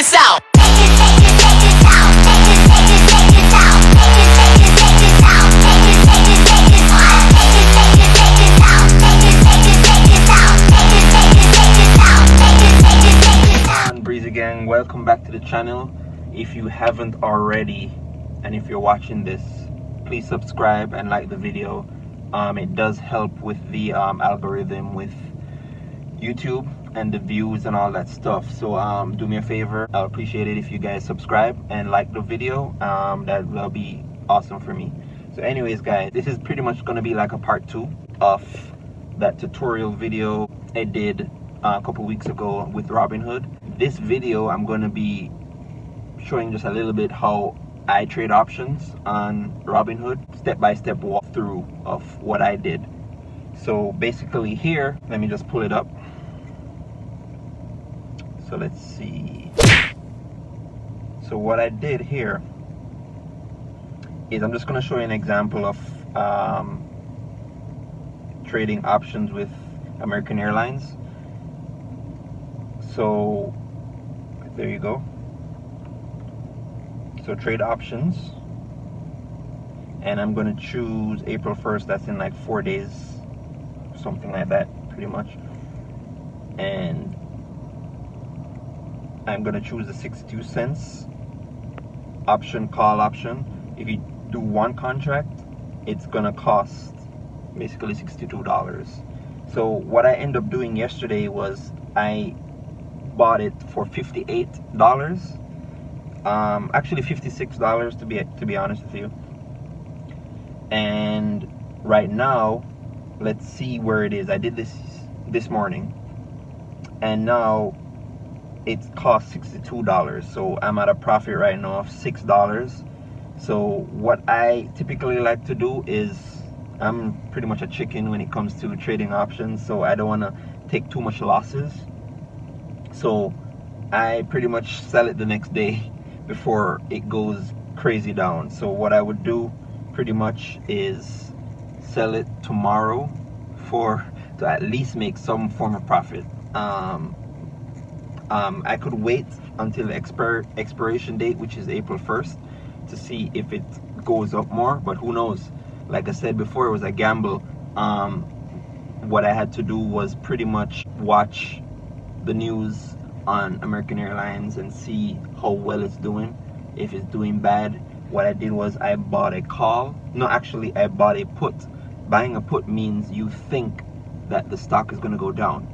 this out. Breezy Gang, welcome back to the channel. If you haven't already, and if you're watching this, please subscribe and like the video. It does help with the algorithm with YouTube and the views and all that stuff. So do me a favor, I'll appreciate it if you guys subscribe and like the video. That'll be awesome for me. So anyways guys, this is pretty much going to be like a part 2 of that tutorial video I did a couple weeks ago with Robinhood. This video I'm going to be showing just a little bit how I trade options on Robinhood, step-by-step walkthrough of what I did. So basically here, let me just pull it up. So let's see. So what I did here is I'm just going to show you an example of trading options with American Airlines. So there you go. So trade options, and I'm going to choose April 1st. That's in like 4 days, something like that, pretty much. And I'm going to choose the 62 cents option, call option. If you do one contract, it's going to cost basically $62. So what I ended up doing yesterday was I bought it for $58. Actually $56 to be honest with you. And right now, let's see where it is. I did this morning, and now it's cost $62. So I'm at a profit right now of $6. So what I typically like to do is, I'm pretty much a chicken when it comes to trading options, so I don't want to take too much losses. So I pretty much sell it the next day before it goes crazy down. So what I would do pretty much is sell it tomorrow to at least make some form of profit. I could wait until the expiration date, which is April 1st, to see if it goes up more, but who knows. Like I said before, it was a gamble. What I had to do was pretty much watch the news on American Airlines and see how well it's doing. If it's doing bad, what I did was I bought a call. No, actually I bought a put. Buying a put means you think that the stock is going to go down.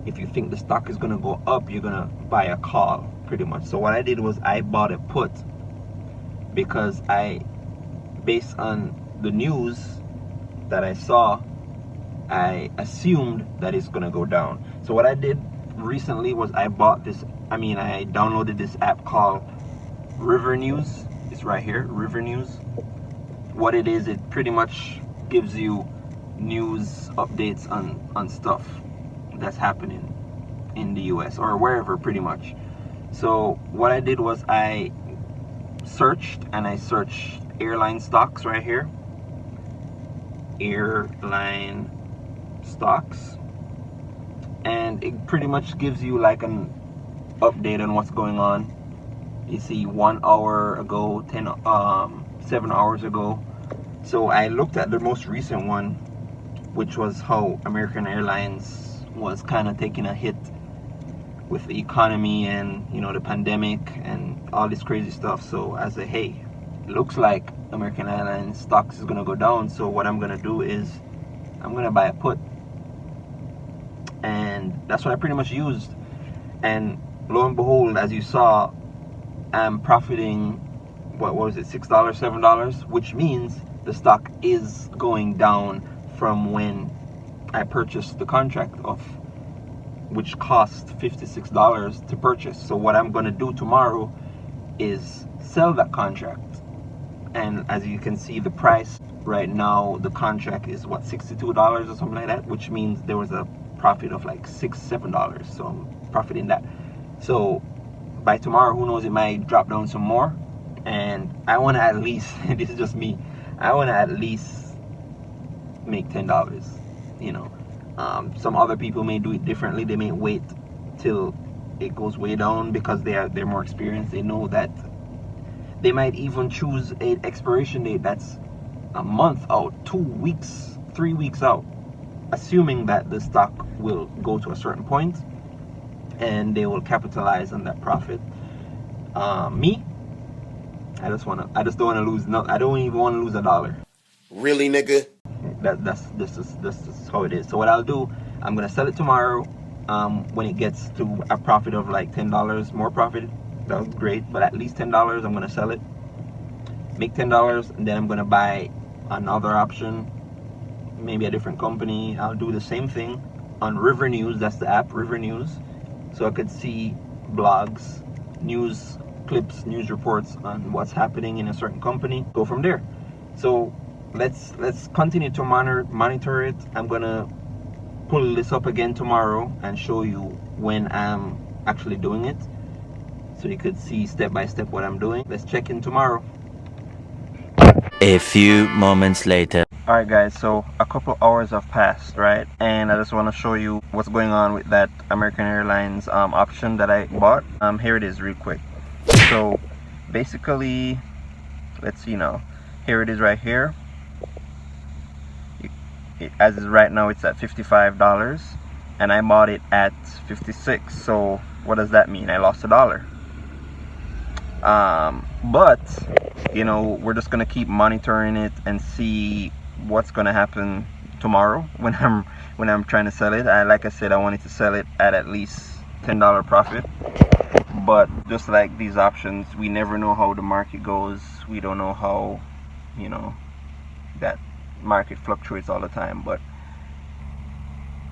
If you think the stock is going to go up, you're going to buy a call, pretty much. So what I did was I bought a put because based on the news that I saw, I assumed that it's going to go down. So what I did recently was I downloaded this app called River News. It's right here, River News. What it is, it pretty much gives you news updates on stuff that's happening in the US or wherever, pretty much. So what I did was I searched airline stocks right here, airline stocks, and it pretty much gives you like an update on what's going on. You see 1 hour ago, 7 hours ago. So I looked at the most recent one, which was how American Airlines was kind of taking a hit with the economy and, you know, the pandemic and all this crazy stuff. So I said, hey, it looks like American Airlines stocks is gonna go down. So what I'm gonna do is I'm gonna buy a put. And that's what I pretty much used, and lo and behold, as you saw, I'm profiting, what was it, $6, $7, which means the stock is going down from when I purchased the contract of, which cost $56 to purchase. So what I'm going to do tomorrow is sell that contract, and as you can see, the price right now, the contract is what, $62 or something like that, which means there was a profit of like $6-7. So I'm profiting that. So by tomorrow, who knows, it might drop down some more, and I want to at least this is just me, I want to at least make $10, you know. Some other people may do it differently. They may wait till it goes way down because they're more experienced. They know that they might even choose an expiration date that's a month out, 2 weeks, 3 weeks out, assuming that the stock will go to a certain point and they will capitalize on that profit. Me, I just don't want to lose. No, I don't even want to lose $1. Really, nigga? This is how it is. So what I'll do, I'm gonna sell it tomorrow. When it gets to a profit of like $10 more profit, that was great. But at least $10, I'm gonna sell it, make $10, and then I'm gonna buy another option, maybe a different company. I'll do the same thing on River News. That's the app, River News, so I could see blogs, news clips, news reports on what's happening in a certain company. Go from there. So let's continue to monitor it. I'm gonna pull this up again tomorrow and show you when I'm actually doing it, so you could see step by step what I'm doing. Let's check in tomorrow. A few moments later. Alright guys, so a couple hours have passed, right? And I just want to show you what's going on with that American Airlines option that I bought. Here it is real quick. So basically, let's see now. Here it is right here. As is right now, it's at $55 and I bought it at $56. So what does that mean? I lost $1. But you know, we're just gonna keep monitoring it and see what's gonna happen tomorrow when I'm trying to sell it. Like I said, I wanted to sell it at least $10 profit. But just like these options, we never know how the market goes. We don't know how, you know, that market fluctuates all the time. But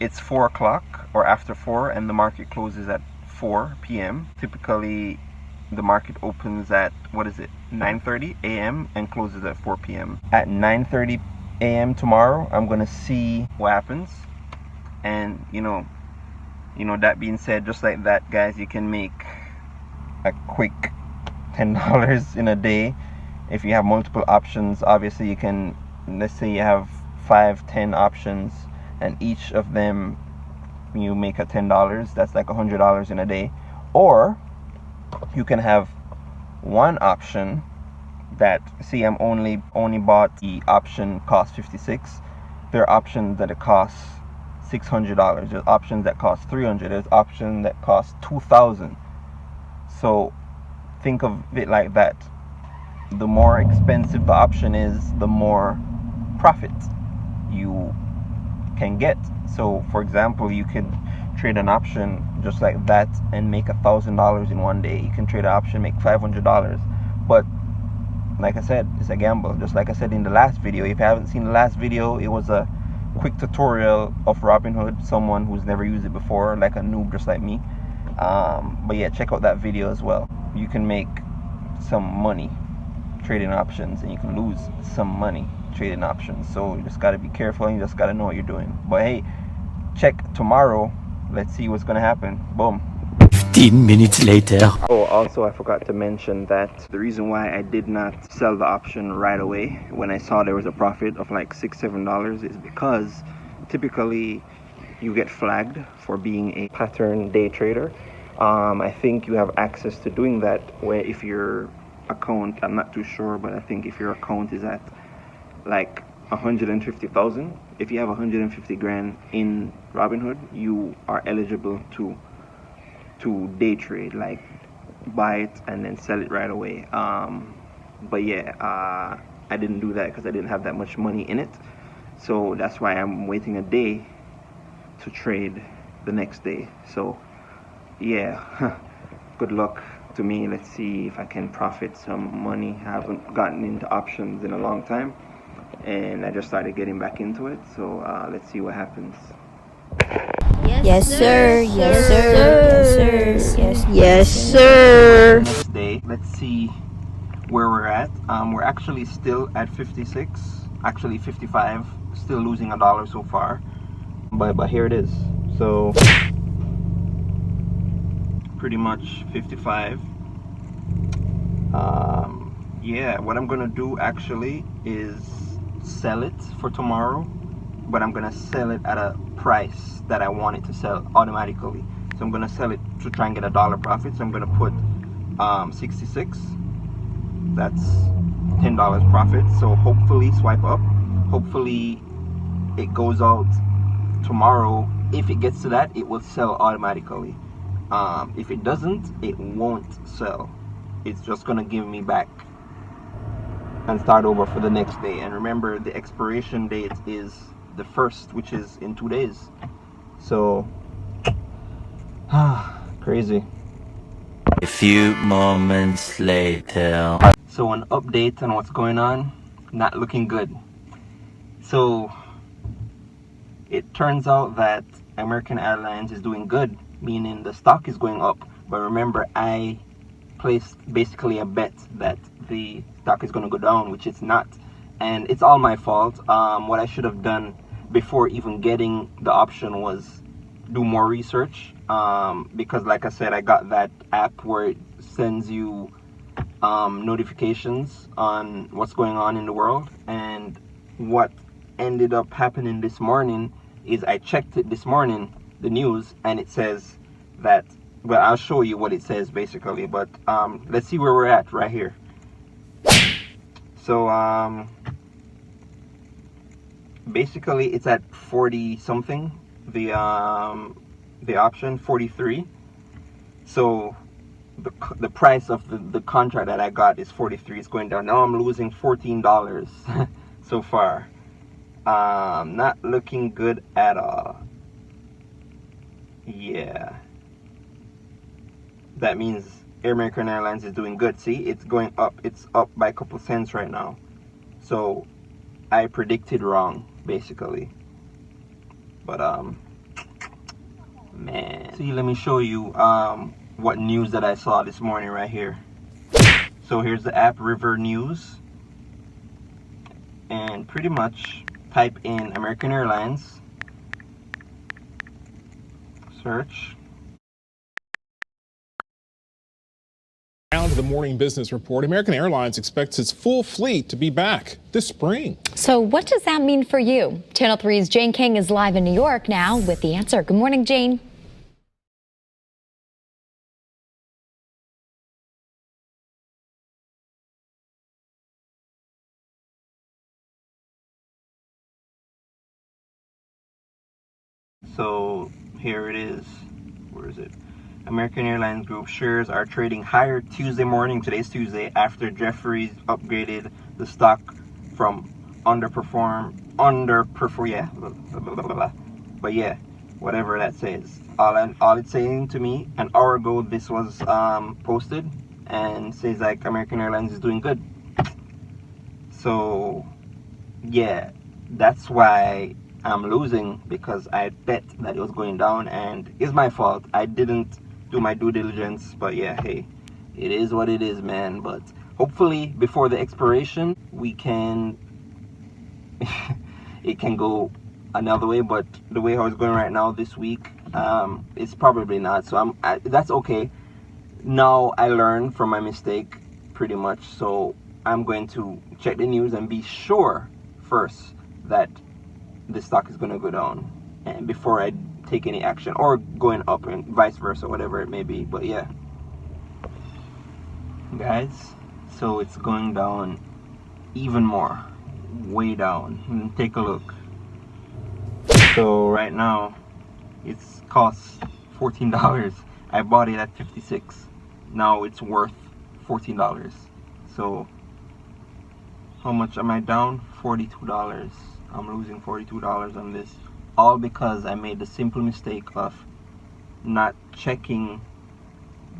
it's 4 o'clock or after 4 and the market closes at 4 p.m. Typically the market opens at, what is it, 9:30 a.m. and closes at 4 p.m. At 9:30 a.m. tomorrow, I'm gonna see what happens. And you know, that being said, just like that, guys, you can make a quick $10 in a day if you have multiple options. Obviously you can, let's say you have 5-10 options and each of them you make a $10. That's like $100 in a day. Or you can have one option that, see, I'm only bought the option cost $56. There are options that it costs $600. There's options that cost $300. There's options that cost $2,000. So think of it like that. The more expensive the option is, the more profit you can get. So for example, you could trade an option just like that and make $1,000 in one day. You can trade an option, make $500. But like I said, it's a gamble. Just like I said in the last video, if you haven't seen the last video, it was a quick tutorial of Robinhood, someone who's never used it before, like a noob just like me. But yeah, check out that video as well. You can make some money trading options and you can lose some money trading options. So you just got to be careful and you just got to know what you're doing. But hey, check tomorrow. Let's see what's gonna happen. Boom. 15 minutes later. Oh, also I forgot to mention that the reason why I did not sell the option right away when I saw there was a profit of like $6-7 is because typically you get flagged for being a pattern day trader. I think you have access to doing that where if your account, I'm not too sure, but I think if your account is at like 150,000, if you have 150 grand in Robinhood, you are eligible to day trade, like buy it and then sell it right away. But yeah, I didn't do that because I didn't have that much money in it, so that's why I'm waiting a day to trade the next day. So yeah, good luck to me. Let's see if I can profit some money. I haven't gotten into options in a long time and I just started getting back into it, so let's see what happens. Yes, sir. Yes, sir. Yes, sir. Next day, let's see where we're at. We're actually still at 56, actually 55, still losing $1 so far, but here it is. So pretty much 55. Yeah, what I'm gonna do actually is sell it for tomorrow, but I'm gonna sell it at a price that I want it to sell automatically. So I'm gonna sell it to try and get $1 profit. So I'm gonna put 66. That's $10 profit. So hopefully swipe up. Hopefully it goes out tomorrow. If it gets to that, it will sell automatically. If it doesn't, it won't sell. It's just gonna give me back and start over for the next day. And remember, the expiration date is the 1st, which is in 2 days. So crazy. A few moments later. So an update on what's going on, not looking good. So it turns out that American Airlines is doing good, meaning the stock is going up. But remember, I placed basically a bet that the stock is going to go down, which it's not. And it's all my fault. What I should have done before even getting the option was do more research. Because like I said, I got that app where it sends you notifications on what's going on in the world. And what ended up happening this morning is I checked it this morning, the news, and it says that, well, I'll show you what it says basically, but let's see where we're at right here. So basically it's at 40 something, the option 43. So the price of the contract that I got is 43. It's going down. Now I'm losing $14 so far. Not looking good at all. Yeah, that means American Airlines is doing good. See, it's going up. It's up by a couple cents right now. So I predicted wrong basically. But man, see, let me show you what news that I saw this morning right here. So here's the app, River News, and pretty much type in American Airlines, search. Down to the morning business report. American Airlines expects its full fleet to be back this spring. So what does that mean for you? Channel 3's Jane King is live in New York now with the answer. Good morning, Jane. So here it is. Where is it? American Airlines Group shares are trading higher Tuesday morning. Today's Tuesday, after Jefferies upgraded the stock from underperform, yeah, blah, blah, blah, blah. But yeah, whatever that says. All it's saying to me, an hour ago this was posted, and says like American Airlines is doing good. So yeah, that's why I'm losing, because I bet that it was going down, and it's my fault. I didn't do my due diligence, but yeah, hey, it is what it is, man. But hopefully before the expiration we can it can go another way, but the way how it's going right now this week, it's probably not. So that's okay. Now I learned from my mistake pretty much, so I'm going to check the news and be sure first that the stock is going to go down, and before I take any action, or going up, and vice versa, whatever it may be. But yeah, guys, so it's going down even more, way down. Take a look. So right now it's costs $14. I bought it at 56. Now it's worth $14. So how much am I down? $42. I'm losing $42 on this, all because I made the simple mistake of not checking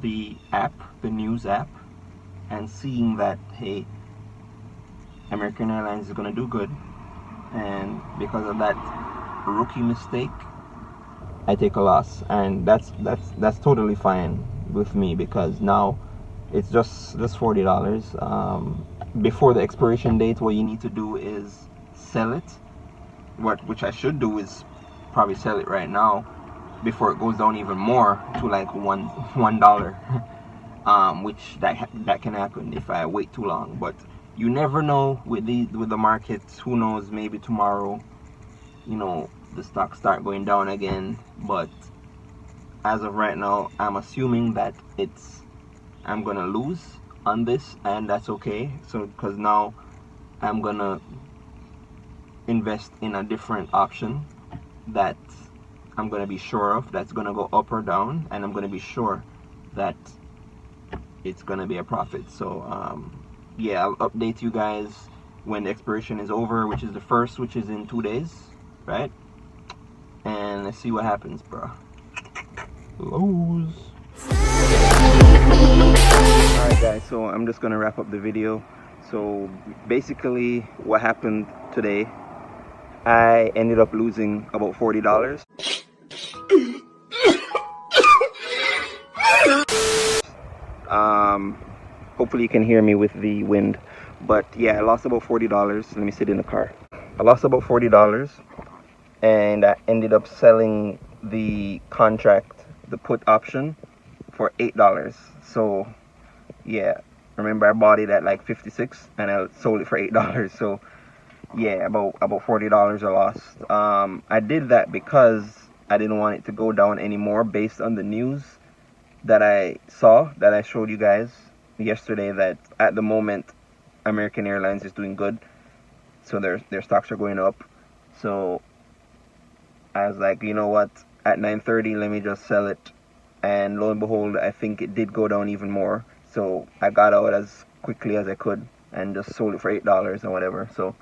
the app, the news app, and seeing that, hey, American Airlines is gonna do good, and because of that rookie mistake, I take a loss, and that's totally fine with me, because now it's just $40. Before the expiration date, what you need to do is sell it. Which I should do is probably sell it right now before it goes down even more to like $1. Which that can happen if I wait too long. But you never know with the markets. Who knows? Maybe tomorrow, the stocks start going down again. But as of right now, I'm assuming that I'm gonna lose on this, and that's okay. So because now I'm gonna invest in a different option that I'm gonna be sure of, that's gonna go up or down, and I'm gonna be sure that it's gonna be a profit. So yeah, I'll update you guys when the expiration is over, which is the first, which is in 2 days, right? And let's see what happens, bro. Lows. Alright guys, so I'm just gonna wrap up the video. So basically what happened today, I ended up losing about $40. Hopefully you can hear me with the wind, but yeah, I lost about $40. Let me sit in the car. I lost about $40, and I ended up selling the contract, the put option, for $8. So yeah, remember I bought it at like 56 and I sold it for $8. So yeah, about $40 I lost. I did that because I didn't want it to go down anymore, based on the news that I saw, that I showed you guys yesterday, that at the moment American Airlines is doing good, so their stocks are going up. So I was like, you know what, at 9:30 let me just sell it, and lo and behold, I think it did go down even more. So I got out as quickly as I could and just sold it for $8 or whatever. So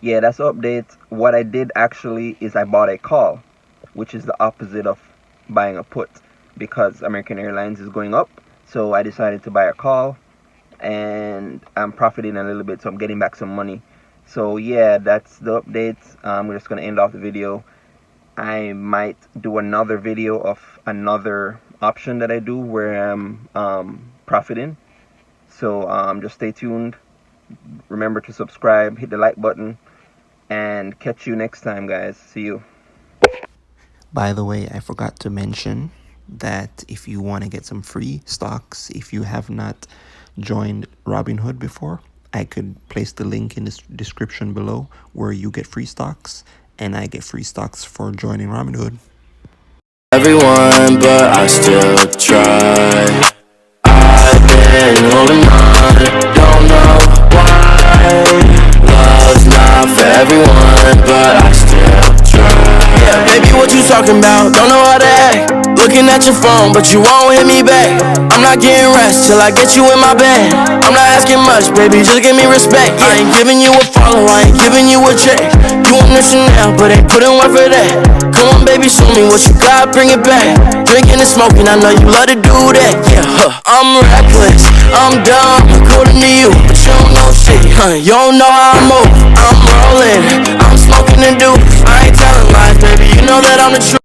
yeah, that's the update. What I did actually is I bought a call, which is the opposite of buying a put, because American Airlines is going up. So I decided to buy a call, and I'm profiting a little bit, so I'm getting back some money. So yeah, that's the update. We're just gonna end off the video. I might do another video of another option that I do where I'm profiting. So just stay tuned. Remember to subscribe, hit the like button, and catch you next time, guys. See you. By the way, I forgot to mention that if you want to get some free stocks, if you have not joined Robinhood before, I could place the link in the description below where you get free stocks and I get free stocks for joining Robinhood. Everyone, but I still try. I've been holding on, don't know why. Love's not for everyone, but I still try. Yeah, baby, what you talking about? Don't know how to act. Looking at your phone, but you won't hit me back. I'm not getting rest till I get you in my bed. I'm not asking much, baby, just give me respect. I ain't giving you a follow, I ain't giving you a check. You want this Chanel, but ain't putting work for that. Come on, baby, show me what you got, bring it back. Drinking and smoking, I know you love to do that. Yeah, I'm reckless, I'm dumb, according to you, but you don't know shit, you don't know how I move. I'm rolling, I'm smoking and do. I ain't telling lies, baby, you know that I'm the truth.